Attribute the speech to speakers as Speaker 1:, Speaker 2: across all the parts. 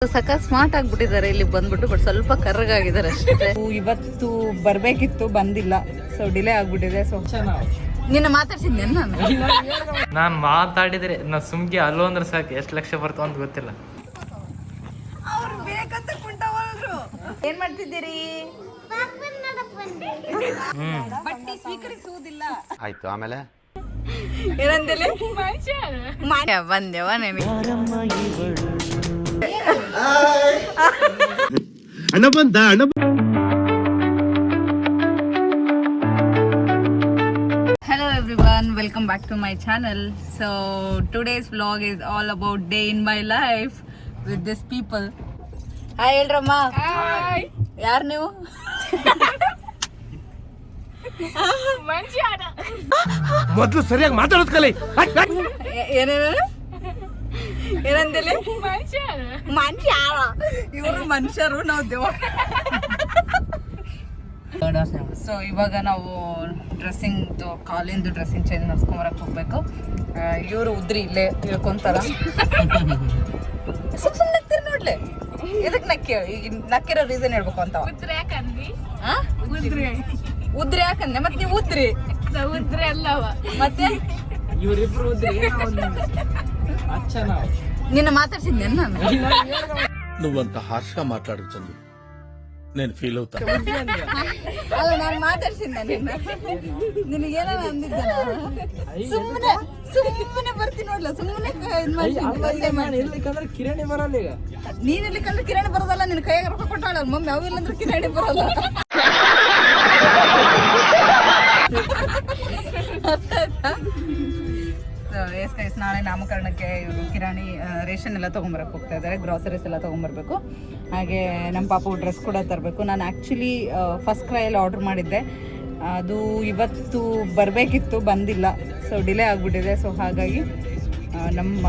Speaker 1: ಸಕ smart ಆಗ್ಬಿಟ್ಟಿದ್ದಾರೆ ಇಲ್ಲಿ ಬಂದ್ಬಿಟ್ಟು, but ಸ್ವಲ್ಪ ಕರ್ರಗಾಗಿದ್ದಾರೆ ಅಷ್ಟೇ. ಇವತ್ತು ಬರ್ಬೇಕಿತ್ತು, ಬಂದಿಲ್ಲ, ಸೊ ಡಿಲೇ ಆಗ್ಬಿಟ್ಟಿದೆ. ಸೊ ನಿನ್ನ ಮಾತಾಡ್ಸಿದ್ದೆ
Speaker 2: ನಾನು ಮಾತಾಡಿದ್ರೆ ನಾ ಸುಮ್ಗೆ ಅಲ್ಲೋ ಅಂದ್ರೆ ಸಾಕು, ಎಷ್ಟು ಲಕ್ಷ ಬರ್ತಾವ ಅಂತ ಗೊತ್ತಿಲ್ಲ.
Speaker 1: ಏನ್ ಮಾಡ್ತಿದ್ದೀರಿ? ಬಟ್ಟಿ ಸ್ವೀಕರಿಸುವುದಿಲ್ಲ.
Speaker 3: ಆಯ್ತು, ಆಮೇಲೆ
Speaker 1: ಏನಂದೇಲೆ ಬಂದೆವ ನೆನೆ
Speaker 4: ಅಣ್ಣ ಬಂದ ಅಣ್ಣ.
Speaker 1: Hello everyone, welcome back to my channel. So today's vlog is all about day in my life with these people. Hi ಹೇಳ್ರಮ್ಮ. Hi. ಯಾರು ನೀವು?
Speaker 4: ಮೊದಲು ಸರಿಯಾಗಿ ಮಾತಾಡೋದ್ ಕಲಿ.
Speaker 1: ಏನೇನು ಏನಂದಿಲ್ಲ? ಮನುಷ್ಯರ ಇವರು ಮನುಷ್ಯರು, ನಾವು ದೇವ. ಸೊ ಇವಾಗ ನಾವು ಡ್ರೆಸ್ಸಿಂಗ್, ಕಾಲಿಂದು ಡ್ರೆಸ್ಸಿಂಗ್ ಚೇಂಜ್ ಮಾಡಿಸ್ಕೊಂಬರಕ್ಕೆ ಹೋಗ್ಬೇಕು. ಇವರು ಉದ್ರಿ ಇಲ್ಲೇ ಇಳ್ಕೊಂತಾರ. ಸುಮ್ಮನೆ ನಕ್ತೀರಿ ನೋಡ್ಲೆ, ಎದಕ್ ನಕ್ಕಿ? ಈಗ ನಕ್ಕಿರೋ ರೀಸನ್ ಹೇಳ್ಬೇಕು ಅಂತ. ಉದ್ರಿ ಯಾಕಂದೆ? ಮತ್ತೆ ನೀವು ಉದ್ರಿ ಉದ್ರಿ ಅಲ್ಲವ, ಮತ್ತೆ
Speaker 2: ಇವರಿಬ್ರು ಉದ್ರಿ.
Speaker 1: ನಿನ್ನ ಮಾತಾಡ್ಸಿದ್ದೆ ನಾನು.
Speaker 4: నువ్వంత హార్ష్ గా మాట్లాడు చందు, నేను ఫీల్ అవుతా.
Speaker 1: ಅಲ್ಲ, ನಾನು ಮಾತಾಡ್ಸಿದ್ದೆ ನಿನ್ನ. ನಿನಗೇನ ಅಂದಿದ್ದೆ? ಸುಮ್ಮನೆ ಸುಮ್ಮನೆ ಬರ್ತೀನಿ ನೋಡ್ಲ, ಸುಮ್ಮನೆ
Speaker 2: ಕಿರಣಿ ಬರಲ್ಲ. ಈಗ
Speaker 1: ನೀನ್ ಇರ್ಲಿಕ್ಕಂದ್ರೆ ಕಿರಣಿ ಬರೋದಲ್ಲ, ನಿನ್ ಕೈಯಾಗ ರೊಕ್ಕ ಕೊಟ್ಟಾಳ ಮಮ್ಮಿ. ಅವು ಇಲ್ಲಂದ್ರೆ ಕಿರಣಿ ಬರೋಲ್ಲ. ಎಸ್ ಗೈಸ್, ನಾಳೆ ನಾಮಕರಣಕ್ಕೆ ಇವರು ಕಿರಾಣಿ ರೇಷನ್ ಎಲ್ಲ ತೊಗೊಂಬರಕ್ಕೆ ಹೋಗ್ತಾ ಇದ್ದಾರೆ, ಗ್ರಾಸರೀಸ್ ಎಲ್ಲ ತೊಗೊಂಬರ್ಬೇಕು. ಹಾಗೆ ನಮ್ಮ ಪಾಪು ಡ್ರೆಸ್ ಕೂಡ ತರಬೇಕು. ನಾನು ಆ್ಯಕ್ಚುಲಿ ಫಸ್ಟ್ ಕ್ರೈಯಲ್ಲಿ ಆರ್ಡ್ರ್ ಮಾಡಿದ್ದೆ, ಅದು ಇವತ್ತು ಬರಬೇಕಿತ್ತು, ಬಂದಿಲ್ಲ. ಸೊ ಡಿಲೇ ಆಗಿಬಿಟ್ಟಿದೆ. ಸೊ ಹಾಗಾಗಿ ನಮ್ಮ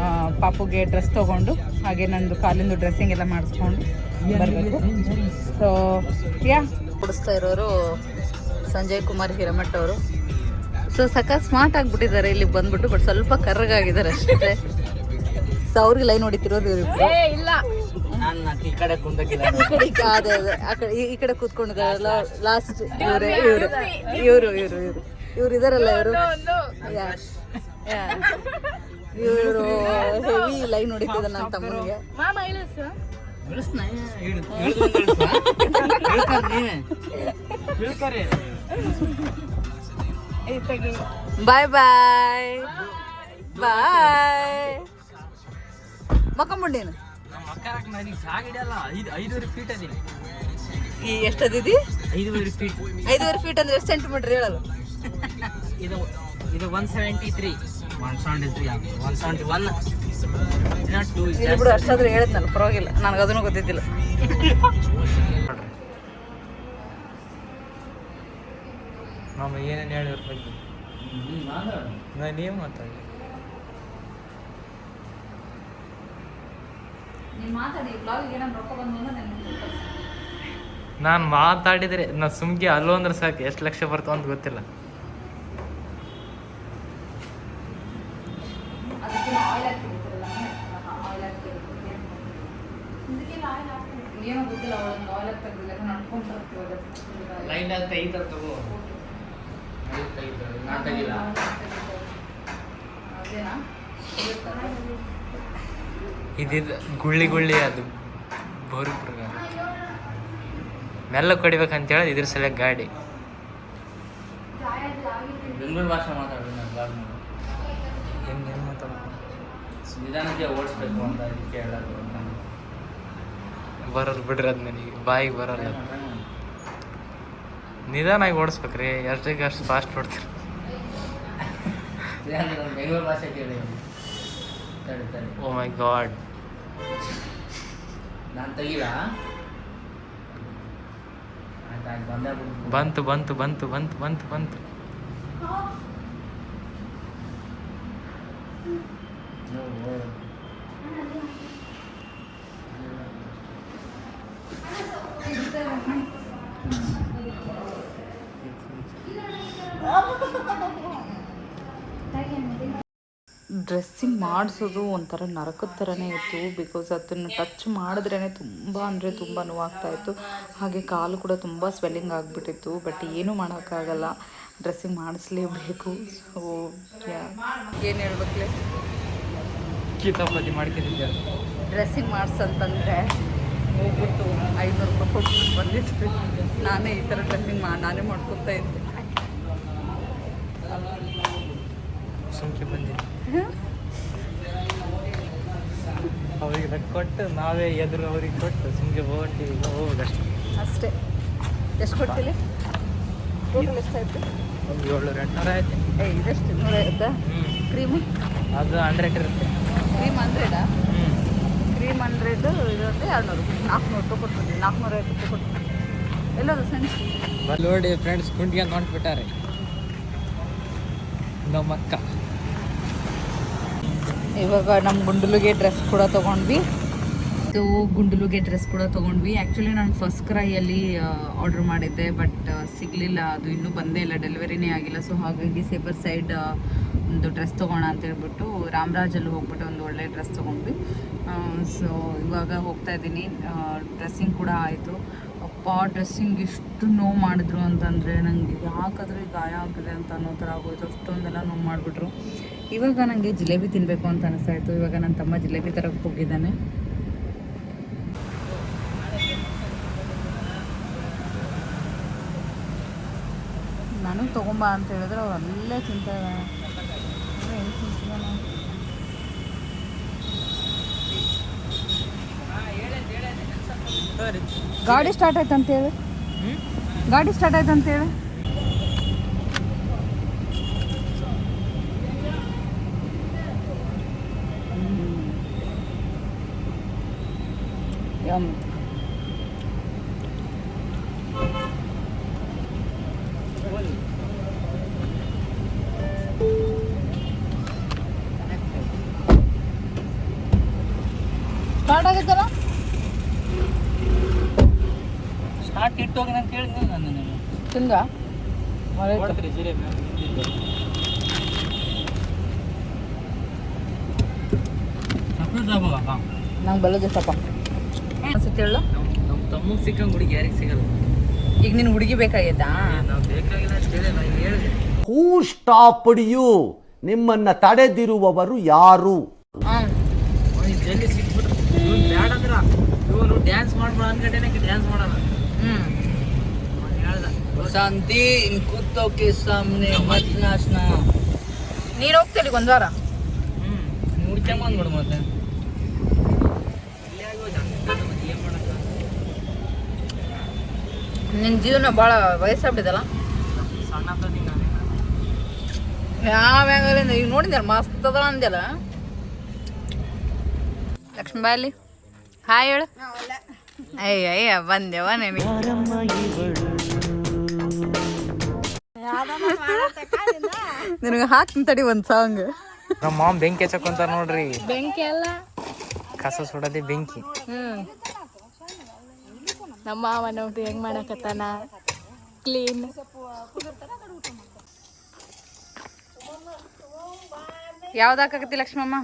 Speaker 1: ಪಾಪುಗೆ ಡ್ರೆಸ್ ತೊಗೊಂಡು, ಹಾಗೆ ನಂದು ಕಾಲಿಂದು ಡ್ರೆಸ್ಸಿಂಗ್ ಎಲ್ಲ ಮಾಡಿಸ್ಕೊಂಡು ಬರಬೇಕು. ಸೊ ಕೊಡಿಸ್ತಾ ಇರೋರು ಸಂಜಯ್ ಕುಮಾರ್ ಹಿರೇಮಠ್ ಅವರು. ಸೊ ಸಕ ಸ್ಮಾರ್ಟ್ ಆಗ್ಬಿಟ್ಟಿದ್ದಾರೆ ಇಲ್ಲಿ ಬಂದ್ಬಿಟ್ಟು, ಬಟ್ ಸ್ವಲ್ಪ ಕರ್ರಗಾಗಿದ್ದಾರೆ ಅಷ್ಟೇ. ಸೊ ಅವ್ರಿಗೆ ಲೈನ್ ಹೊಡಿತಿರೋರು ಇವ್ರಿಬ್ರು. ಈ ಕಡೆ ಕೂತ್ಕೊಂಡಿದ್ದಾರಲ್ಲ ಲಾಸ್ಟ್, ಇವರು ಇದಾರಲ್ಲ, ಇವರು ಹೆವಿ ಲೈನ್ ಹೊಡಿತಿದ್ದ ನನ್ನ ತಮ್ಮನಿಗೆ. ಬಾಯ್ ಬಾಯ್ ಬಾಯ್. ಮಕ್ಕಂಬುಂಡೇನು ಈ ಎಷ್ಟದಿದಿ?
Speaker 2: 5 ಫೀಟ್.
Speaker 1: 5 ಫೀಟ್ ಅಂದ್ರೆ ಎಷ್ಟು ಸೆಂಟಿಮೀಟರ್ ಹೇಳಲ್ಲ?
Speaker 2: ಇದು 173, 171.
Speaker 1: ಬಿಡು, ಅಷ್ಟಾದ್ರೂ ಹೇಳಿದ್ನಲ್ಲ, ಪರವಾಗಿಲ್ಲ. ನನಗೆ ಅದನ್ನು ಗೊತ್ತಿದ್ದಿಲ್ಲ.
Speaker 2: ಮಾಮ ಏನೇನು ಹೇಳಿವ್ರ ಬಗ್ಗೆ ನಾನೇನು ಮಾತಾಡಿ? ನಾನು ಮಾತಾಡಿದ್ರೆ ನಾ ಸುಮ್ಗೆ ಅಲ್ಲೋ ಅಂದ್ರೆ ಸಾಕು, ಎಷ್ಟು ಲಕ್ಷ ಬರ್ತಾವ ಅಂತ ಗೊತ್ತಿಲ್ಲ. ಇದಿದ್ದು ಗುಳ್ಳಿ ಗುಳ್ಳಿ, ಅದು ಬೋರಿ ಮೆಲ್ಲ ಕೊಡಿಬೇಕಂತ ಹೇಳಿ ಇದ್ರ ಸಲ ಗಾಡಿ ಬೆಂಗಳೂರು ಭಾಷೆ ಮಾತಾಡೋದು. ನಾನು ಹೆಂಗೆ ಮಾತಾಡೋದು, ನಿಧಾನಕ್ಕೆ ಓಡಿಸ್ಬೇಕು ಅಂತ ಅದಕ್ಕೆ ಹೇಳೋದು. ಬರಲ್ಲ ಬಿಡ್ರಿ, ಅದು ನನಗೆ ಬಾಯಿಗೆ ಬರಲ್ಲ. ನಿಧಾನಾಗಿ ಓಡಿಸ್ಬೇಕ್ರಿ, ಎಷ್ಟಿಗೆ ಅಷ್ಟು ಫಾಸ್ಟ್ ಓಡ್ತೀರಿ. ಬೆಂಗಳೂರು ಭಾಷೆ ಕೇಳಿ. ಓ ಮೈ ಗಾಡ್, ನಾನು ತೆಗಿಲ್ಲ. ಬಂತು ಬಂತು ಬಂತು ಬಂತು ಬಂತು ಬಂತು.
Speaker 1: ಡ್ರೆಸ್ಸಿಂಗ್ ಮಾಡಿಸೋದು ಒಂಥರ ನರಕದ ಥರನೇ ಇತ್ತು. ಬಿಕಾಸ್ ಅದನ್ನು ಟಚ್ ಮಾಡಿದ್ರೇ ತುಂಬ ಅಂದರೆ ತುಂಬ ನೋವಾಗ್ತಾಯಿತ್ತು. ಹಾಗೆ ಕಾಲು ಕೂಡ ತುಂಬ ಸ್ವೆಲ್ಲಿಂಗ್ ಆಗಿಬಿಟ್ಟಿತ್ತು. ಬಟ್ ಏನೂ ಮಾಡೋಕ್ಕಾಗಲ್ಲ, ಡ್ರೆಸ್ಸಿಂಗ್ ಮಾಡಿಸ್ಲೇಬೇಕು. ಸೊ ಏನು ಹೇಳ್ಬೇಕಲೆ,
Speaker 2: ಕಿತಾಪತಿ ಮಾಡ್ಕೊಂಡಿದ್ದೆ.
Speaker 1: ಡ್ರೆಸ್ಸಿಂಗ್ ಮಾಡಿಸಂತಂದರೆ ಹೋಗ್ಬಿಟ್ಟು 500 ರೂಪಾಯಿ ಕೊಟ್ಬಿಟ್ಟು ಬಂದಿದ್ವಿ. ನಾನೇ ಈ ಥರ ಡ್ರೆಸ್ಸಿಂಗ್ ನಾನೇ ಮಾಡ್ಕೊತಾ ಇದ್ದೆ.
Speaker 2: ಸುಮ್ಕೆ ಬಂದಿದ್ದೆ. ಅವ್ರಿಗೆ ರೊಕ್ಕ ಕೊಟ್ಟು ನಾವೇ ಎದುರು ಅವ್ರಿಗೆ ಕೊಟ್ಟು ಸುಮ್ಕೆ ಹೋಗ್ತೀವಿ, ಹೋಗೋದಷ್ಟೇ.
Speaker 1: ಅಷ್ಟೇ. ಎಷ್ಟು ಕೊಡ್ತೀವಿ? ಟೋಟಲ್ ಎಷ್ಟಾಯ್ತು?
Speaker 2: ಒಂದು 700-800 ಆಯ್ತು.
Speaker 1: ಇದೆಷ್ಟು 150? ಕ್ರೀಮು
Speaker 2: ಅದು 100 ಇರುತ್ತೆ.
Speaker 1: ಕ್ರೀಮ್ 100? ಕ್ರೀಮ್ 100 ಇರುತ್ತೆ 200, 400 ರೂಪಾಯಿ ಕೊಡ್ತೀವಿ. 450 ರೂಪಾಯಿ ಕೊಡ್ತೀವಿ. ಎಲ್ಲದು ಫ್ರೆಂಡ್ಸ್
Speaker 2: ನೋಡಿ ಫ್ರೆಂಡ್ಸ್, ಕುಂಟಿಗೆ ನೋಡ್ಬಿಟ್ಟಾರೆ ನಮ್ಮಕ್ಕ.
Speaker 1: ಇವಾಗ ನಮ್ಮ ಗುಂಡುಲಿಗೆ ಡ್ರೆಸ್ ಕೂಡ ತೊಗೊಂಡ್ವಿ. ಇದು ಗುಂಡುಲಿಗೆ ಡ್ರೆಸ್ ಕೂಡ ತೊಗೊಂಡ್ವಿ. ಆ್ಯಕ್ಚುಲಿ ನಾನು ಫಸ್ಟ್ ಕ್ರೈಯಲ್ಲಿ ಆರ್ಡ್ರ್ ಮಾಡಿದ್ದೆ, ಬಟ್ ಸಿಗಲಿಲ್ಲ. ಅದು ಇನ್ನೂ ಬಂದೇ ಇಲ್ಲ, ಡೆಲಿವರಿನೇ ಆಗಿಲ್ಲ. ಸೊ ಹಾಗಾಗಿ ಸೇಬರ್ ಸೈಡ್ ಒಂದು ಡ್ರೆಸ್ ತೊಗೋಣ ಅಂತ ಹೇಳ್ಬಿಟ್ಟು ರಾಮರಾಜಲ್ಲಿ ಹೋಗ್ಬಿಟ್ಟು ಒಂದು ಒಳ್ಳೆ ಡ್ರೆಸ್ ತೊಗೊಂಡ್ವಿ. ಸೊ ಇವಾಗ ಹೋಗ್ತಾ ಇದ್ದೀನಿ. ಡ್ರೆಸ್ಸಿಂಗ್ ಕೂಡ ಆಯಿತು. ಅಪ್ಪ, ಡ್ರೆಸ್ಸಿಂಗ್ ಎಷ್ಟು ನೋವು ಮಾಡಿದ್ರು ಅಂತಂದರೆ ನನಗೆ ಯಾಕಾದರೆ ಗಾಯ ಆಗಿದೆ ಅಂತ ಅನ್ನೋ ಥರ ಆಗೋಯ್ತು. ಅಷ್ಟೊಂದೆಲ್ಲ ನೋವು ಮಾಡಿಬಿಟ್ರು. ಇವಾಗ ನನಗೆ ಜಿಲೇಬಿ ತಿನ್ನಬೇಕು ಅಂತ ಅನಿಸ್ತಾಯಿತ್ತು. ಇವಾಗ ನನ್ನ ತಮ್ಮ ಜಿಲೇಬಿ ತರಕ್ಕೆ ಹೋಗಿದ್ದಾನೆ. ನನಗೆ ತೊಗೊಂಬ ಅಂತ ಹೇಳಿದ್ರೆ ಅವ್ರು ಅಲ್ಲೇ ತಿಂತಾರೆ. ಗಾಡಿ ಸ್ಟಾರ್ಟ್ ಆಯ್ತು ಅಂತೇಳಿ, ಗಾಡಿ ಸ್ಟಾರ್ಟ್ ಆಯ್ತು ಅಂತೇಳಿ. ಸ್ಟಾರ್ಟ್ ಆಗಿತ್ತಲ್ಲ,
Speaker 2: ಸ್ಟಾರ್ಟ್ ಇಟ್ಟೋಗಿ ನಾನು ಕೇಳಿದ್ದೆ. ನಾನು
Speaker 1: ತಿಂದ
Speaker 2: ಕೊಡ್ತೀರಿ ಜಿಲೇಬಿ?
Speaker 1: ನಂಗೆ ಬಲ್ಲೋದಿಷ್ಟಪ್ಪ ಅನ್ಸುತ್ತೆ. ಹೇಳು,
Speaker 2: ನಮ್ಮ ತಮ್ಮಗೆ ಸಿಕ್ಕಂಗೆ ಹುಡುಗಿ ಯಾರಿಗೆ ಸಿಗಲ್ಲ.
Speaker 1: ಈಗ ನಿನ್ನ ಹುಡುಗಿ ಬೇಕಾಗೈತಾ?
Speaker 2: ನಾವು ಬೇಕಾಗಿಲ್ಲ ಅಂತ ಹೇಳಿ ನಾನು ಹೇಳಿದೆ.
Speaker 3: ಹೂ ಸ್ಟಾಪ್ಡ್ ಯು? ನಿಮ್ಮನ್ನ ತಡೆದಿರುವವರು ಯಾರು?
Speaker 2: ಜಲ್ದಿ ಸಿಕ್ಬಿಟ್ರು. ಇವನು ಬ್ಯಾಡ ಅಂದ್ರ ಇವನು ಡ್ಯಾನ್ಸ್ ಮಾಡ್ಬಿಡ ಅನ್ಗಂಟೆನೆ ಡ್ಯಾನ್ಸ್ ಮಾಡಲ್ಲ. ಹೇಳ್ದ, ಶಾಂತಿ ಕುತ್ತೋಕೆ ಸಾಮ್ನೆ ಮತ್ ನಾಚ್ನ.
Speaker 1: ನೀನು ಹೋಗ್ತೀರಿ ಒಂದು ವಾರ?
Speaker 2: ಹುಡ್ಕ್ಯಾಂಗ ಬಂದ್ಬಿಡು ಮತ್ತೆ.
Speaker 1: ನಿನ್ನ ಜೀವನ ಭಾಳ ವಯಸ್ಸಾಗ್ಬಿಟ್ಟಿದಲ್ಲ.
Speaker 2: ಸಣ್ಣ
Speaker 1: ಯಾವ್ಯಾಗಲಿಂದ ಈಗ ನೋಡಿದ್ಯಲ್ಲ, ಮಸ್ತ್ ಅದಲ್ಲ ಅಂದ್ಯಲ್ಲ. ಲಕ್ಷ್ಮೀ ಬಾಯಲ್ಲಿ ಹಾಯ್ ಹೇಳು. ಅಯ್ಯ ಬಂದೆವ ನಿನಗೆ. ನಿನಗೆ ಹಾಕ್ತೀನಿ ತಡಿ ಒಂದು ಸಾಂಗ್.
Speaker 2: ನಮ್ಮ ಮಾಮ ಬೆಂಕಿ ಹಚ್ಚಕೊಂತ ನೋಡ್ರಿ.
Speaker 1: ಬೆಂಕಿ ಅಲ್ಲ,
Speaker 2: ಕಸ ಸುಡದೆ ಬೆಂಕಿ.
Speaker 5: ನಮ್ಮ ಮಾವ ನೋಡ್ರಿ ಹೆಂಗ್ ಮಾಡಕತ್ತಾನ ಕ್ಲೀನ್.
Speaker 1: ಯಾವ್ದು ಹಾಕಕತ್ತಿ ಲಕ್ಷ್ಮಮ್ಮ?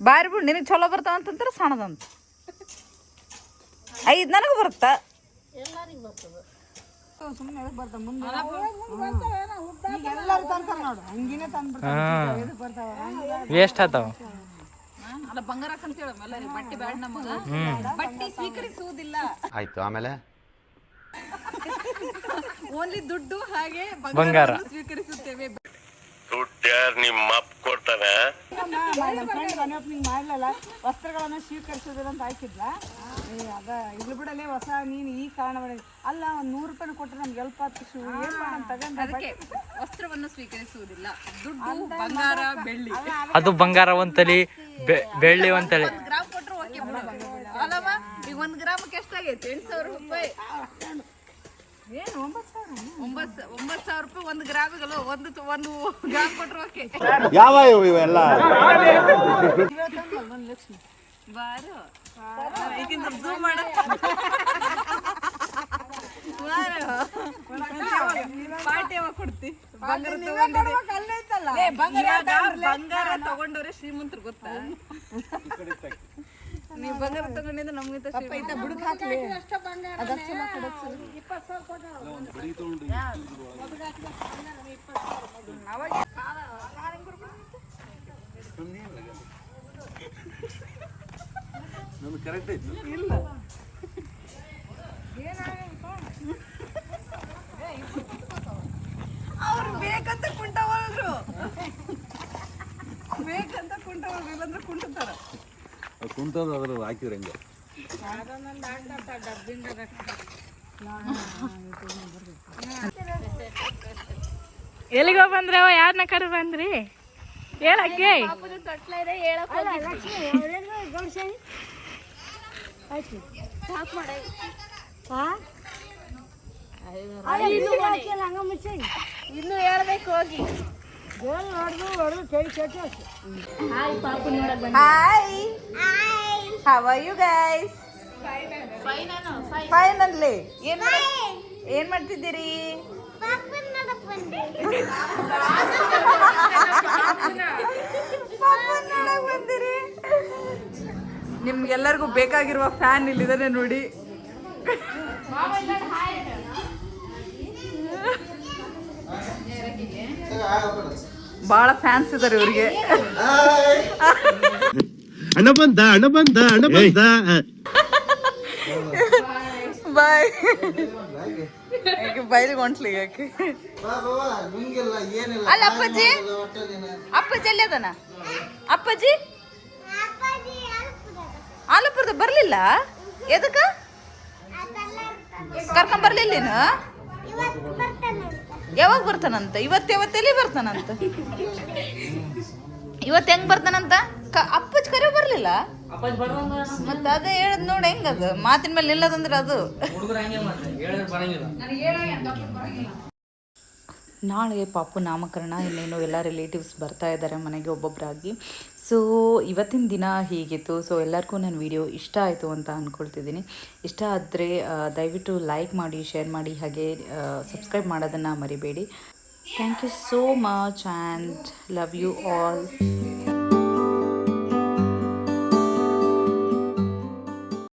Speaker 1: ಬಾರಿ ಬಿಡು, ನಿನಗೆ ಚಲೋ ಬರ್ತಾವ ಅಂತಂತಾರೆ ಸಣ್ಣದಂತ. ಐದು ನನಗೆ ಬರುತ್ತಾ?
Speaker 2: ವೇಸ್ಟ್ ಆತಾವ.
Speaker 1: ಅಲ್ಲ ಬಂಗಾರ ಹಾಕಂತೇಳ ಬಟ್ಟೆ ಬ್ಯಾಡ ನಮಗ. ಬಟ್ಟೆ ಸ್ವೀಕರಿಸುವುದಿಲ್ಲ.
Speaker 3: ಆಯ್ತು, ಆಮೇಲೆ
Speaker 1: ಓನ್ಲಿ ದುಡ್ಡು ಹಾಗೆ
Speaker 2: ಬಂಗಾರ
Speaker 1: ಸ್ವೀಕರಿಸುತ್ತೇವೆ.
Speaker 6: ನಿಮ್ಮ ಅಪ್ಪ ಕೊಡ್ತಾನೆ.
Speaker 7: ಮಾಡ್ಲಲ್ಲ, ವಸ್ತ್ರಗಳನ್ನು ಸ್ವೀಕರಿಸೋದಿಲ್ಲ ಅಂತ ಹಾಕಿದ್ಲ. ಅದ ಇಲ್ಲಿ ಬಿಡಲೇ ಹೊಸ ನೀನು ಈ ಕಾರಣ ಮಾಡಿ ಅಲ್ಲ. ಒಂದು 100 ರೂಪಾಯಿ ಕೊಟ್ಟರೆ ನಮ್ಗೆ ಹೆಲ್ಪ್ ಆಗ್ತಿತ್ತು. ಏನ್ ಮಾಡೋಣ ತಗೊಂಡು
Speaker 1: ಅದಕ್ಕೆ ವಸ್ತ್ರವನ್ನು ಸ್ವೀಕರಿಸುವುದಿಲ್ಲ. ದುಡ್ಡು ಬಂಗಾರ ಬೆಳ್ಳಿ,
Speaker 2: ಅದು ಬಂಗಾರ ಒಂತಲಿ, ಬೆಳ್ಳಿ ಒಂತಲಿ.
Speaker 1: ಗ್ರಾಮ್ ಕೊಟ್ಟರು ಓಕೆ ಬಿಡು ಅಲ್ಲಮ್ಮ. ಈಗ 1 ಗ್ರಾಮಕ್ಕೆ ಎಷ್ಟಾಗೈತೆ? 8,000 ರೂಪಾಯಿ.
Speaker 7: ಏನು
Speaker 1: 9,000 ರೂಪಾಯಿ 1 ಗ್ರಾಮಿಗಲ್ಲ. ಒಂದು ಗ್ರಾಮ್ ಕೊಟ್ಟರು ಓಕೆ.
Speaker 3: ಯಾವ ಇವೆಲ್ಲ
Speaker 1: ಬಾರು ಈಗಿನ ಝೂಮ್ ಮಾಡ. ಪಾರ್ಟಿ ಯಾವಾಗ ಕೊಡ್ತಿ? ಬಂಗಾರ ತಗೊಂಡವ್ರೆ ಶ್ರೀಮಂತರು ಗೊತ್ತಾ? ನೀವು ಬಂಗಾರ ತಗೊಂಡಿದ್ದು ನಮ್ಗಿಂತ ಬುಡಕ್ ಹಾಕ್ಲಿ.
Speaker 3: ಕರೆಕ್ಟ್ ಆಯ್ತು.
Speaker 1: ಇಲ್ಲ ಅವ್ರು ಬೇಕಂತ ಕುಂಟವಲ್ರು, ಬೇಕಂತ ಕುಂಟವಲ್ರು, ಇಲ್ಲಾಂದ್ರೆ ಕುಂಟತಾರ.
Speaker 3: ಕುಂತದ ಅದ್ರ ಹಾಕಿದ್ರೆ ಹೆಂಗೆ?
Speaker 5: ಎಲ್ಲಿಗೋ ಬಂದ್ರವ? ಯಾರನ್ನ ಕರು ಬಂದ್ರಿ ಹೇಳಕ್ಕೆ?
Speaker 8: ಇನ್ನು ಹೇಳ್ಬೇಕು ಹೋಗಿ.
Speaker 1: Hi, how are you guys? Fine only. ಏನ್ ಮಾಡ್ತಿದ್ದೀರಿ? ನಿಮ್ಗೆಲ್ಲರಿಗೂ ಬೇಕಾಗಿರುವ ಫ್ಯಾನ್ ಇಲ್ಲಿದ್ದಾನೆ ನೋಡಿ. ಬಹಳ ಫ್ಯಾನ್ಸ್ ಇದಾರೆ ಇವ್ರಿಗೆ.
Speaker 9: ಹಣ ಬಂದ
Speaker 1: ಬಾಯ್. ಬೈಲಿಗೆ ಹೊಂಟ್ಲಿ ಯಾಕೆ? ಅಲ್ಲ ಅಪ್ಪಾಜಿ, ಅಪ್ಪಾಜಿ ಎಲ್ಲಿ ಅದಾನ? ಅಪ್ಪಾಜಿ ಆಲಪುರದ ಬರ್ಲಿಲ್ಲ? ಎದಕ್ಕ ಕರ್ಕೊಂಡ್ ಬರ್ಲಿಲ್ಲ? ಯಾವಾಗ ಬರ್ತಾನಂತ? ಯಾವತ್ತೆಲ್ಲಿ ಬರ್ತಾನಂತ? ಇವತ್ತು ಹೆಂಗ್ ಬರ್ತಾನಂತ? ಅಪ್ಪಾಜಿ ಕರೆ ಬರ್ಲಿಲ್ಲ ಮತ್ತೆ ಅದೇ ಹೇಳದ್ ನೋಡಿ. ಹೆಂಗದು ಮಾತಿನ ಮೇಲೆ ನಿಲ್ಲದಂದ್ರೆ ಅದು. ನಾಳೆ ಪಾಪು ನಾಮಕರಣ. ಇನ್ನೇನು ಎಲ್ಲ ರಿಲೇಟಿವ್ಸ್ ಬರ್ತಾ ಇದ್ದಾರೆ ಮನೆಗೆ ಒಬ್ಬೊಬ್ಬರಾಗಿ. ಸೊ ಇವತ್ತಿನ ದಿನ ಹೀಗಿತ್ತು. ಸೊ ಎಲ್ಲರಿಗೂ ನನ್ನ ವಿಡಿಯೋ ಇಷ್ಟ ಆಯಿತು ಅಂತ ಅಂದ್ಕೊಳ್ತಿದ್ದೀನಿ. ಇಷ್ಟ ಆದರೆ ದಯವಿಟ್ಟು ಲೈಕ್ ಮಾಡಿ, ಶೇರ್ ಮಾಡಿ, ಹಾಗೆ ಸಬ್ಸ್ಕ್ರೈಬ್ ಮಾಡೋದನ್ನು ಮರಿಬೇಡಿ. Thank you so much and love you all.